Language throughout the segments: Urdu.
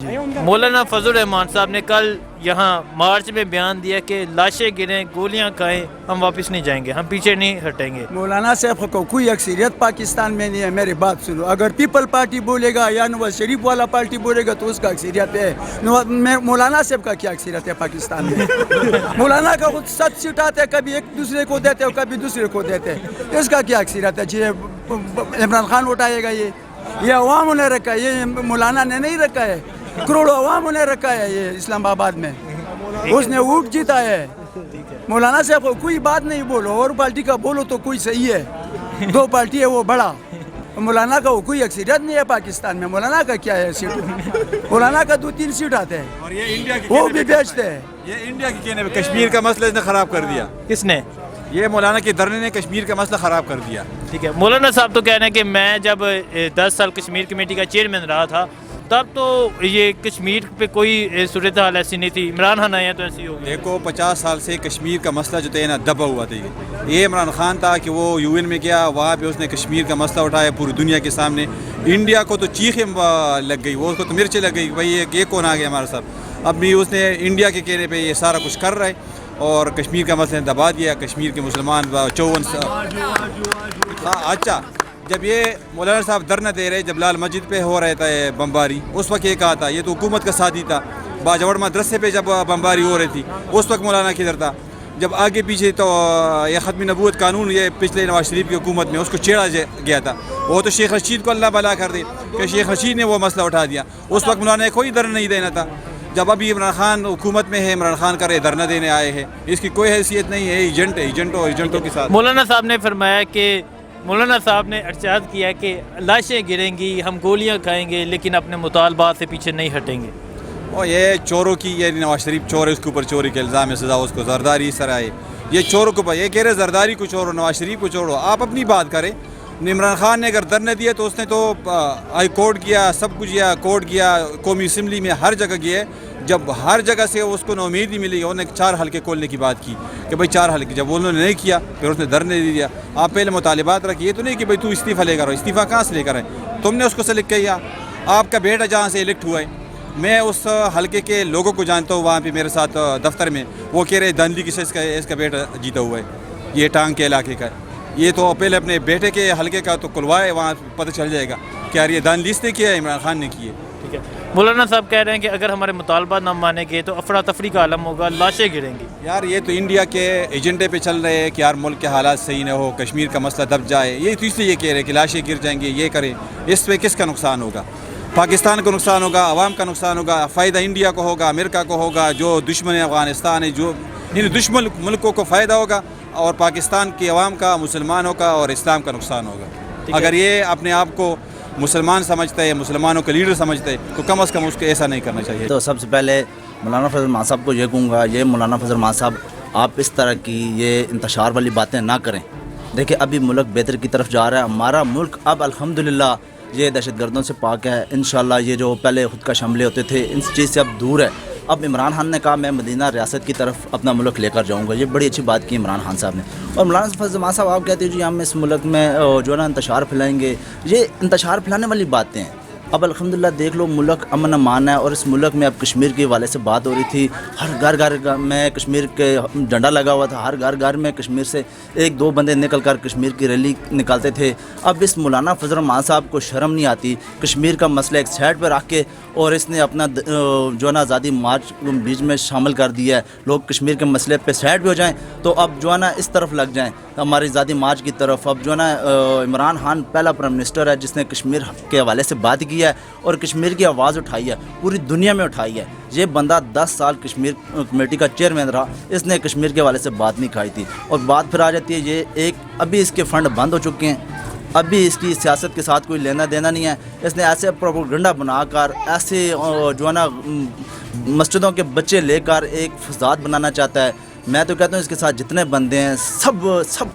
مولانا فضل الرحمان صاحب نے کل یہاں مارچ میں بیان دیا کہ لاشیں گریں، گولیاں کھائیں، ہم واپس نہیں جائیں گے، ہم پیچھے نہیں ہٹیں گے. مولانا صاحب کو کوئی اکثریت پاکستان میں نہیں ہے. میری بات سنو، اگر پیپل پارٹی بولے گا یا نواز شریف والا پارٹی بولے گا تو اس کا اکثریت ہے. مولانا صاحب کا کیا اکثریت ہے پاکستان میں؟ مولانا کا خود 7 سیٹ آتے، کبھی ایک دوسرے کو دیتے اور کبھی دوسرے کو دیتے. اس کا کیا اکثریت ہے؟ جی عمران خان اٹھائے گا. یہ عوام نے رکھا ہے، یہ مولانا نے نہیں رکھا ہے. کروڑوں عوام نے رکھا ہے یہ اسلام آباد میں. اس نے ووٹ جیتا ہے. مولانا صاحب کو کوئی بات نہیں بولو، اور پارٹی کا بولو تو کوئی صحیح ہے. 2 پارٹی ہے وہ بڑا. مولانا کا وہ کوئی اکثریت نہیں ہے پاکستان میں. مولانا کا کیا ہے سیٹ؟ مولانا کا 2-3 سیٹ آتے ہیں اور یہ انڈیا کی وہ بھی بیچتے ہیں. یہ انڈیا کی کہنے پہ کشمیر کا مسئلہ اس نے خراب کر دیا. کس نے؟ یہ مولانا کے دھرنے نے کشمیر کا مسئلہ خراب کر دیا. ٹھیک ہے. مولانا صاحب تو کہہ رہے ہیں کہ میں جب 10 سال کشمیر کمیٹی کا چیئرمین رہا تھا تب تو یہ کشمیر پہ کوئی صورتحال ایسی نہیں تھی. عمران خان آئے ہیں تو ایسی ہوگی. دیکھو 50 سال سے کشمیر کا مسئلہ جو تھا نا دبا ہوا تھا. یہ عمران خان تھا کہ وہ UN میں گیا، وہاں پہ اس نے کشمیر کا مسئلہ اٹھایا پوری دنیا کے سامنے. انڈیا کو تو چیخیں لگ گئی، وہ اس کو تو مرچیں لگ گئی، بھائی یہ کون آ گیا ہمارے ساتھ. اب بھی اس نے انڈیا کے کہنے پہ یہ سارا کچھ کر رہا ہے اور کشمیر کا مسئلہ دبا دیا. کشمیر کے مسلمان 54 اچھا جب یہ مولانا صاحب دھرنا دے رہے، جب لال مسجد پہ ہو رہا تھا بمباری، اس وقت یہ کہا تھا یہ تو حکومت کا ساتھی تھا. باجوڑ مدرسے پہ جب بمباری ہو رہی تھی اس وقت مولانا کدھر تھا؟ جب آگے پیچھے تو یہ ختم نبوت قانون یہ پچھلے نواز شریف کی حکومت میں اس کو چھیڑا گیا تھا. وہ تو شیخ رشید کو اللہ بلا کر دے کہ شیخ رشید نے وہ مسئلہ اٹھا دیا. اس وقت مولانا نے کوئی دھرنا نہیں دینا تھا. جب ابھی عمران خان حکومت میں ہے، عمران خان کا دھرنا دینے آئے ہیں، اس کی کوئی حیثیت نہیں ہے. ایجنٹ ہے، ایجنٹوں کے ساتھ. مولانا صاحب نے فرمایا کہ مولانا صاحب نے ارشاد کیا کہ لاشیں گریں گی، ہم گولیاں کھائیں گے، لیکن اپنے مطالبات سے پیچھے نہیں ہٹیں گے. اور یہ چوروں کی، یہ نواز شریف چور ہے، اس کے اوپر چوری کے الزام ہے، سزا اس کو زرداری اس طرح ہے. یہ چوروں کو یہ کہہ رہے زرداری کو چھوڑو، نواز شریف کو چھوڑو. آپ اپنی بات کریں. عمران خان نے اگر دھرنا دیا تو اس نے تو ہائی کورٹ کیا، سب کچھ کیا، کورٹ کیا، قومی اسمبلی میں ہر جگہ گیا. جب ہر جگہ سے اس کو امید نہیں ملی، انہوں نے 4 حلقے کھولنے کی بات کی کہ بھائی 4 حلقے. جب انہوں نے نہیں کیا پھر اس نے دھرنے دے دیا. آپ پہلے مطالبات رکھیے. یہ تو نہیں کہ بھائی تو استعفیٰ لے کر آؤ. استعفیٰ کہاں سے لے کر آئے؟ تم نے اس کو سلیکٹ کیا. آپ کا بیٹا جہاں سے الیکٹ ہوا ہے، میں اس حلقے کے لوگوں کو جانتا ہوں وہاں پہ میرے ساتھ دفتر میں. وہ کہہ رہے دھاندلی کی سے اس کا بیٹا جیتا ہوا ہے، یہ ٹانگ کے علاقے کا. یہ تو پہلے اپنے بیٹے کے حلقے کا تو کھلوائے، وہاں پتہ چل جائے گا کہ یار یہ دھاندلی اس نے کیا ہے، عمران خان نے کی ہے. ٹھیک ہے. مولانا صاحب کہہ رہے ہیں کہ اگر ہمارے مطالبات نہ مانے گے تو افراتفری کا عالم ہوگا، لاشیں گریں گی. یار یہ تو انڈیا کے ایجنڈے پہ چل رہے ہیں کہ یار ملک کے حالات صحیح نہ ہو، کشمیر کا مسئلہ دب جائے. یہ تو اس لیے یہ کہہ رہے ہیں کہ لاشیں گر جائیں گے، یہ کریں. اس پہ کس کا نقصان ہوگا؟ پاکستان کو نقصان ہوگا، عوام کا نقصان ہوگا. فائدہ انڈیا کو ہوگا، امریکہ کو ہوگا، جو دشمن افغانستان ہے، جو دشمن ملکوں کو فائدہ ہوگا، اور پاکستان کی عوام کا، مسلمانوں کا اور اسلام کا نقصان ہوگا. اگر یہ اپنے آپ کو مسلمان سمجھتا ہے، مسلمانوں کے لیڈر سمجھتا ہے، تو کم از کم اس کو ایسا نہیں کرنا چاہیے. تو سب سے پہلے مولانا فضل الرحمان صاحب کو یہ کہوں گا، یہ مولانا فضل الرحمان صاحب آپ اس طرح کی یہ انتشار والی باتیں نہ کریں. دیکھیں ابھی ملک بہتر کی طرف جا رہا ہے. ہمارا ملک اب الحمدللہ یہ دہشت گردوں سے پاک ہے. انشاءاللہ یہ جو پہلے خود کش حملے ہوتے تھے ان چیز سے اب دور ہے. اب عمران خان نے کہا میں مدینہ ریاست کی طرف اپنا ملک لے کر جاؤں گا. یہ بڑی اچھی بات کی عمران خان صاحب نے. اور مولانا فضل الرحمان صاحب آپ کہتے ہیں جی ہم اس ملک میں جو ہے نا انتشار پھیلائیں گے. یہ انتشار پھیلانے والی باتیں ہیں. اب الحمدللہ دیکھ لو ملک امن امان ہے. اور اس ملک میں اب کشمیر کے حوالے سے بات ہو رہی تھی. ہر گھر میں کشمیر کے جھنڈا لگا ہوا تھا. ہر گھر میں کشمیر سے 1-2 بندے نکل کر کشمیر کی ریلی نکالتے تھے. اب اس مولانا فضل الرحمان صاحب کو شرم نہیں آتی کشمیر کا مسئلہ ایک سائڈ پہ رکھ کے، اور اس نے اپنا جو ہے نا آزادی مارچ بیچ میں شامل کر دیا ہے. لوگ کشمیر کے مسئلے پہ سائڈ پہ ہو جائیں تو اب جو ہے نا اس طرف لگ جائیں ہماری آزادی مارچ کی طرف. اب جو ہے نا عمران خان پہلا پرائم منسٹر ہے جس نے کشمیر کے حوالے سے بات کی ہے اور کشمیر کی آواز اٹھائی ہے، پوری دنیا میں اٹھائی ہے. یہ بندہ 10 سال کشمیر کمیٹی کا چیئرمین رہا، اس نے کشمیر کے حوالے سے بات نہیں کھائی تھی. اور بات پھر آ جاتی ہے یہ ایک ابھی اس کے فنڈ بند ہو چکے ہیں، ابھی اس کی سیاست کے ساتھ کوئی لینا دینا نہیں ہے. اس نے ایسے پروپیگنڈا بنا کر ایسے جو ہے نا مسجدوں کے بچے لے کر ایک فساد بنانا چاہتا ہے. میں تو کہتا ہوں اس کے ساتھ جتنے بندے ہیں سب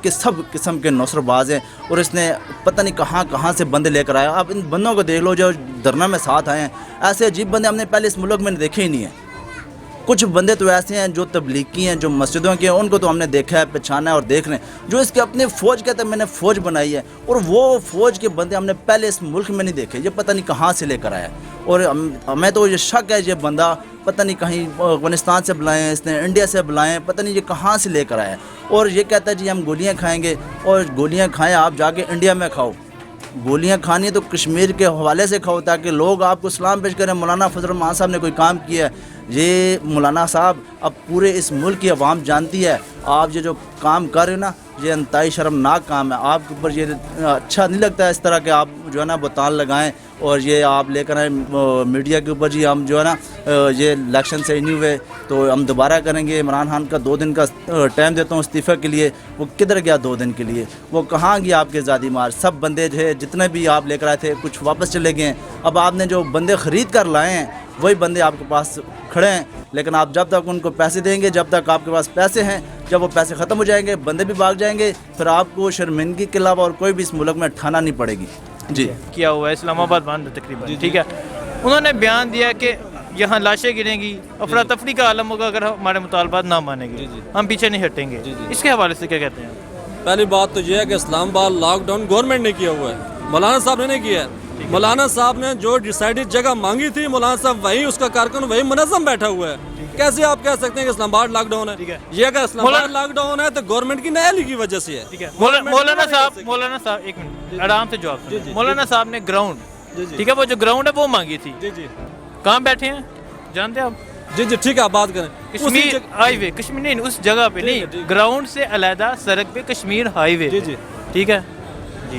کے سب قسم کے نوسر باز ہیں. اور اس نے پتہ نہیں کہاں سے بندے لے کر آیا. آپ ان بندوں کو دیکھ لو جو دھرنا میں ساتھ آئے ہیں. ایسے عجیب بندے ہم نے پہلے اس ملک میں دیکھے ہی نہیں ہیں. کچھ بندے تو ایسے ہیں جو تبلیغی ہیں, جو مسجدوں کے ہیں, ان کو تو ہم نے دیکھا ہے, پہچانا ہے اور دیکھ رہے ہیں. جو اس کے اپنے فوج کہتے ہیں میں نے فوج بنائی ہے, اور وہ فوج کے بندے ہم نے پہلے اس ملک میں نہیں دیکھے. یہ پتہ نہیں کہاں سے لے کر آیا ہے, اور ہمیں تو یہ شک ہے یہ بندہ پتہ نہیں کہیں افغانستان سے بلائیں, اس نے انڈیا سے بلائیں, پتہ نہیں یہ کہاں سے لے کر آیا ہے. اور یہ کہتا ہے جی ہم گولیاں کھائیں گے, اور گولیاں کھائیں آپ جا کے انڈیا میں کھاؤ. گولیاں کھانی تو کشمیر کے حوالے سے کھاؤ تاکہ لوگ آپ کو سلام پیش کریں. مولانا فضل الرحمان صاحب نے کوئی کام کیا ہے, یہ مولانا صاحب اب پورے اس ملک کی عوام جانتی ہے آپ یہ جو کام کر رہے ہیں نا, یہ انتہائی شرمناک کام ہے. آپ کے اوپر یہ اچھا نہیں لگتا ہے اس طرح کہ آپ جو ہے نا بہتان لگائیں اور یہ آپ لے کر آئیں میڈیا کے اوپر. جی ہم جو ہے نا یہ الیکشن سے نہیں ہوئے تو ہم دوبارہ کریں گے. عمران خان کا 2 دن کا ٹائم دیتا ہوں استعفے کے لیے. وہ کدھر گیا 2 دن کے لیے؟ وہ کہاں گیا آپ کے ذاتی مار؟ سب بندے جو ہے جتنے بھی آپ لے کر آئے تھے کچھ واپس چلے گئے ہیں. اب آپ نے جو بندے خرید کر لائے ہیں وہی بندے آپ کے پاس کھڑے ہیں, لیکن آپ جب تک ان کو پیسے دیں گے, جب تک آپ کے پاس پیسے ہیں, جب وہ پیسے ختم ہو جائیں گے بندے بھی بھاگ جائیں گے, پھر آپ کو شرمندگی کے علاوہ اور کوئی بھی اس ملک میں ٹھانا نہیں پڑے گی. جی کیا ہوا ہے اسلام آباد باندھ تقریباً, ٹھیک ہے. انہوں نے بیان دیا کہ یہاں لاشیں گریں گی, افراتفری کا عالم ہوگا اگر ہمارے مطالبات نہ مانیں گے, ہم پیچھے نہیں ہٹیں گے. اس کے حوالے سے کیا کہتے ہیں؟ پہلی بات تو یہ ہے کہ اسلام آباد لاک ڈاؤن گورنمنٹ نے کیا ہوا ہے, مولانا صاحب نے نہیں کیا ہے. مولانا صاحب نے جو ڈیسائیڈڈ جگہ مانگی تھی, مولانا صاحب وہی اس کا کارکن وہی منظم بیٹھا ہوا ہے. کیسے آپ کہہ سکتے ہیں کہ اسلام آباد لاک ڈاؤن ہے؟ یہ اگر اسلام آباد لاک ڈاؤن ہے تو گورنمنٹ کی نااہلی کی وجہ سے ہے. مولانا صاحب ایک منٹ آرام سے جواب دیں. مولانا صاحب نے گراؤنڈ, ٹھیک ہے, وہ جو گراؤنڈ ہے وہ مانگی تھی. کہاں بیٹھے ہیں جانتے ہیں آپ؟ جی ٹھیک ہے, آپ بات کریں. کشمیر ہائی وے, کشمیر نہیں, اس جگہ پہ نہیں, گراؤنڈ سے علیحدہ سڑک پہ کشمیر ہائی وے. ٹھیک ہے,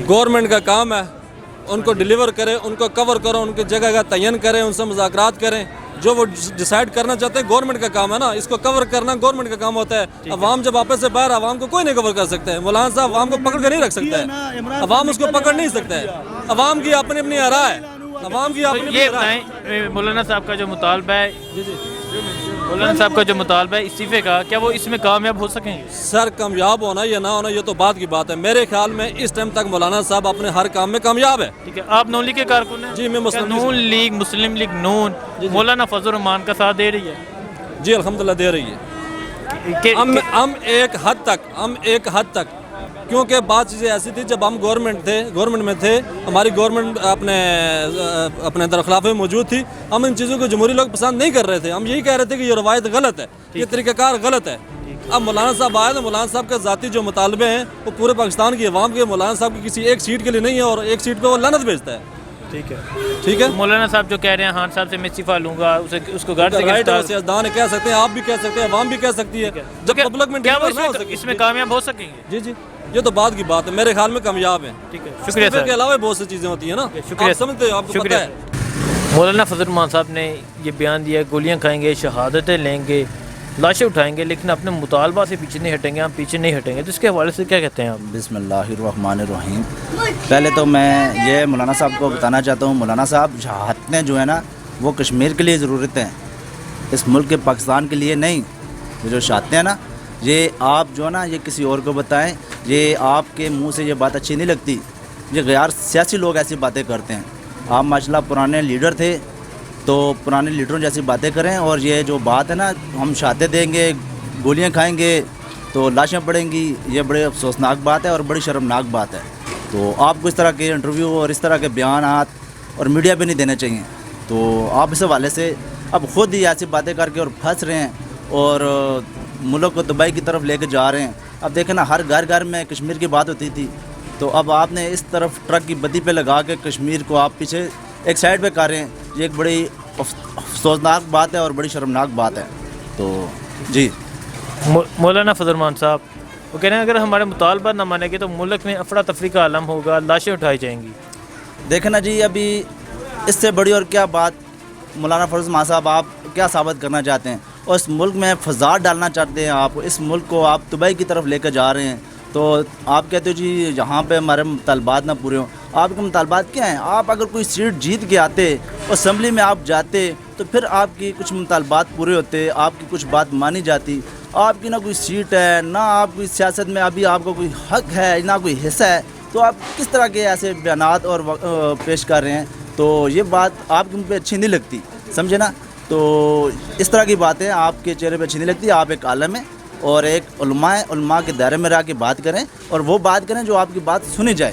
گورنمنٹ کا کام ہے ان کو ڈیلیور کرے, ان کو کور کرو, ان کی جگہ کا تعین کریں, ان سے مذاکرات کریں. جو وہ ڈیسائیڈ کرنا چاہتے ہیں گورنمنٹ کا کام ہے نا, اس کو کور کرنا گورنمنٹ کا کام ہوتا ہے. عوام جب آپس سے باہر, عوام کو کوئی نہیں کور کر سکتا ہے. مولانا صاحب عوام کو پکڑ کر نہیں رکھ سکتا ہے, عوام اس کو پکڑ نہیں سکتا ہے. عوام کی اپنی اپنی آراء ہے, عوام کی اپنی یہ بتائیں مولانا صاحب کا جو مطالبہ ہے, مولانا صاحب کا جو مطالبہ ہے استعفے کا, کیا وہ اس میں کامیاب ہو سکیں گے؟ سر کامیاب ہونا یا نہ ہونا یہ تو بات کی بات ہے. میرے خیال میں اس ٹائم تک مولانا صاحب اپنے ہر کام میں کامیاب ہے. ٹھیک ہے, آپ نون لیگ کے کارکن ہیں؟ جی میں نون لیگ, مسلم لیگ نون مولانا فضل الرحمان کا ساتھ دے رہی ہے؟ جی الحمدللہ دے رہی ہے. ہم ایک حد تک کیونکہ بات چیزیں ایسی تھی جب ہم گورنمنٹ میں تھے, ہماری گورنمنٹ اپنے درخلاف میں موجود تھی, ہم ان چیزوں کو جمہوری لوگ پسند نہیں کر رہے تھے. ہم یہی کہہ رہے تھے کہ یہ روایت غلط ہے, یہ طریقہ کار غلط ہے. اب مولانا صاحب آئے تو مولانا صاحب کے ذاتی جو مطالبے ہیں وہ پورے پاکستان کی عوام کے, مولانا صاحب کی کسی ایک سیٹ کے لیے نہیں ہے, اور ایک سیٹ پہ وہ لعنت بھیجتا ہے. ٹھیک ہے, مولانا صاحب جو کہہ رہے ہیں خان صاحب سے میں استعفیٰ لوں گا, اس کو گھر سے سیاستدان کہہ سکتے ہیں, آپ بھی کہہ سکتے ہیں, عوام بھی کہہ سکتی ہے. جب پبلک میں اس میں کامیاب ہو سکیں گے؟ جی یہ تو بات کی بات ہے, میرے خیال میں کامیاب ہیں. ٹھیک ہے, شکریہ سر. کے علاوہ بہت سی چیزیں ہوتی ہیں نا, شکریہ, سمجھتے ہیں, آپ کو پتہ ہے. مولانا فضل الرحمان صاحب نے یہ بیان دیا, گولیاں کھائیں گے, شہادتیں لیں گے, لاشیں اٹھائیں گے, لیکن اپنے مطالبہ سے پیچھے نہیں ہٹیں گے, ہم پیچھے نہیں ہٹیں گے. تو اس کے حوالے سے کیا کہتے ہیں آپ؟ بسم اللہ الرحمن الرحیم. پہلے تو میں یہ مولانا صاحب کو بتانا چاہتا ہوں, مولانا صاحب شہادتیں جو ہے نا وہ کشمیر کے لیے ضرورت ہیں, اس ملک کے پاکستان کے لیے نہیں. یہ جو شہادتیں ہیں نا یہ آپ جو ہے نا یہ کسی اور کو بتائیں, یہ آپ کے منہ سے یہ بات اچھی نہیں لگتی. یہ غیر سیاسی لوگ ایسی باتیں کرتے ہیں. آپ ماشاءاللہ پرانے لیڈر تھے تو پرانے لیڈروں جیسی باتیں کریں, اور یہ جو بات ہے نا ہم شہادتیں دیں گے, گولیاں کھائیں گے تو لاشیں پڑیں گی, یہ بڑے افسوسناک بات ہے اور بڑی شرمناک بات ہے. تو آپ کو اس طرح کے انٹرویو اور اس طرح کے بیانات اور میڈیا پہ نہیں دینے چاہیے. تو آپ اس حوالے سے اب خود ہی ایسی باتیں کر کے اور پھنس رہے ہیں اور ملک کو تباہی کی طرف لے کے جا رہے ہیں. اب دیکھیں نا, ہر گھر میں کشمیر کی بات ہوتی تھی, تو اب آپ نے اس طرف ٹرک کی بدی پہ لگا کے کشمیر کو آپ پیچھے ایک سائڈ پہ کر رہے ہیں. یہ ایک بڑی افسوسناک بات ہے اور بڑی شرمناک بات ہے. تو جی مولانا فضل الرحمان صاحب وہ کہہ رہے ہیں اگر ہمارے مطالبات نہ مانیں گے تو ملک میں افراتفری کا عالم ہوگا, لاشیں اٹھائی جائیں گی. دیکھیں نا جی, ابھی اس سے بڑی اور کیا بات مولانا فضل الرحمان صاحب آپ کیا ثابت کرنا چاہتے ہیں, اور اس ملک میں فساد ڈالنا چاہتے ہیں آپ, اس ملک کو آپ تباہی کی طرف لے کے جا رہے ہیں. تو آپ کہتے ہو جی یہاں پہ ہمارے مطالبات نہ پورے ہوں. آپ کے مطالبات کیا ہیں؟ آپ اگر کوئی سیٹ جیت کے آتے, اسمبلی میں آپ جاتے, تو پھر آپ کی کچھ مطالبات پورے ہوتے, آپ کی کچھ بات مانی جاتی. آپ کی نہ کوئی سیٹ ہے, نہ آپ کوئی سیاست میں ابھی آپ کو کوئی حق ہے, نہ کوئی حصہ ہے, تو آپ کس طرح کے ایسے بیانات اور پیش کر رہے ہیں. تو یہ بات آپ کے منہ پہ اچھی نہیں لگتی, سمجھے نا. تو اس طرح کی باتیں آپ کے چہرے پہ اچھی نہیں لگتی. آپ ایک عالم ہیں اور ایک علماء ہیں, علماء کے دائرے میں رہ کے بات کریں اور وہ بات کریں جو آپ کی بات سنی جائے.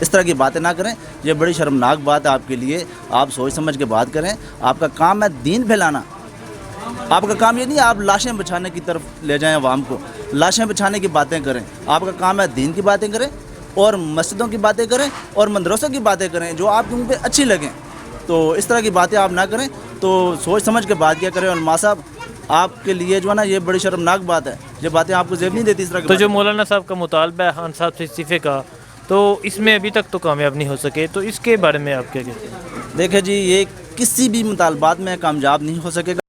اس طرح کی باتیں نہ کریں, یہ بڑی شرمناک بات ہے آپ کے لیے. آپ سوچ سمجھ کے بات کریں. آپ کا کام ہے دین پھیلانا. آپ کا کام یہ نہیں آپ لاشیں بچھانے کی طرف لے جائیں عوام کو, لاشیں بچھانے کی باتیں کریں. آپ کا کام ہے دین کی باتیں کریں اور مسجدوں کی باتیں کریں اور مدرسوں کی باتیں کریں جو آپ کو پہ اچھی لگیں. تو اس طرح کی باتیں آپ نہ کریں, تو سوچ سمجھ کے بات کیا کریں. علماء صاحب آپ کے لیے جو ہے نا یہ بڑی شرمناک بات ہے, یہ باتیں آپ کو زیب نہیں دیتی اس طرح کی تو جو باتیں. مولانا صاحب کا مطالبہ ہے خان صاحب سے استعفے کا, تو اس میں ابھی تک تو کامیاب نہیں ہو سکے, تو اس کے بارے میں آپ کیا کہتے ہیں؟ دیکھیں جی, یہ کسی بھی مطالبات میں کامیاب نہیں ہو سکے گا.